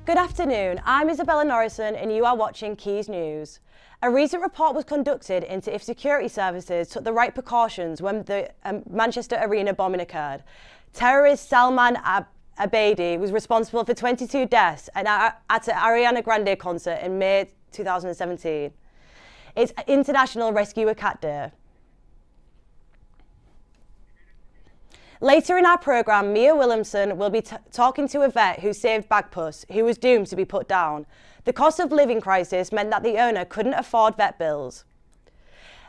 Good afternoon, I'm Isabella Norrison and you are watching Quays News. A recent report was conducted into if security services took the right precautions when the Manchester Arena bombing occurred. Terrorist Salman Abedi was responsible for 22 deaths at an Ariana Grande concert in May 2017. It's International Rescue a Cat Day. Later in our programme, Mia Williamson will be talking to a vet who saved Bagpuss, who was doomed to be put down. The cost of living crisis meant that the owner couldn't afford vet bills.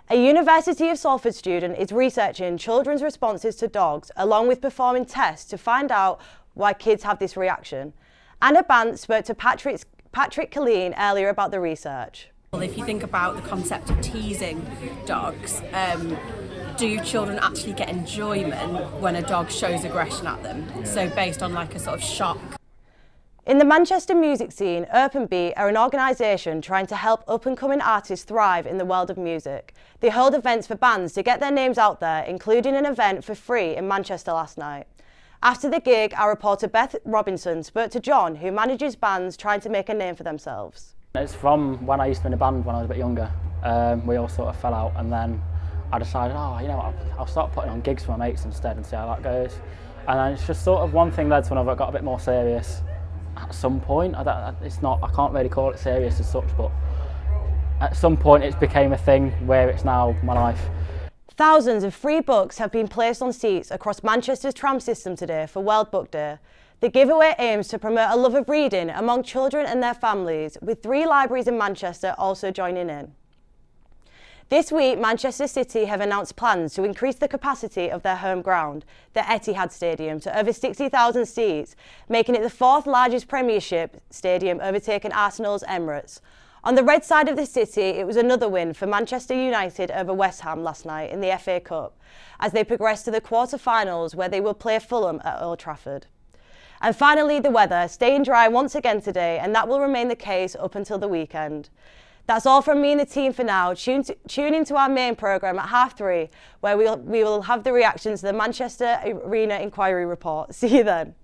A University of Salford student is researching children's responses to dogs, along with performing tests to find out why kids have this reaction. Anna Bant spoke to Patrick Colleen earlier about the research. Well, if you think about the concept of teasing dogs, do children actually get enjoyment when a dog shows aggression at them? So based on like a sort of shock. In the Manchester music scene, Open Beat are an organisation trying to help up-and-coming artists thrive in the world of music. They hold events for bands to get their names out there, including an event for free in Manchester last night. After the gig, our reporter Beth Robinson spoke to John, who manages bands trying to make a name for themselves. It's from when I used to be in a band when I was a bit younger. We all sort of fell out, and then I decided, I'll start putting on gigs for my mates instead and see how that goes. And then it's just sort of one thing led to another. I got a bit more serious at some point. I can't really call it serious as such, but at some point it became a thing where it's now my life. Thousands of free books have been placed on seats across Manchester's tram system today for World Book Day. The giveaway aims to promote a love of reading among children and their families, with 3 libraries in Manchester also joining in. This week, Manchester City have announced plans to increase the capacity of their home ground, the Etihad Stadium, to over 60,000 seats, making it the 4th largest Premiership stadium, overtaking Arsenal's Emirates. On the red side of the city, it was another win for Manchester United over West Ham last night in the FA Cup, as they progressed to the quarter-finals where they will play Fulham at Old Trafford. And finally, the weather, staying dry once again today, and that will remain the case up until the weekend. That's all from me and the team for now. Tune into our main programme at 3:30, where we will have the reactions to the Manchester Arena Inquiry Report. See you then.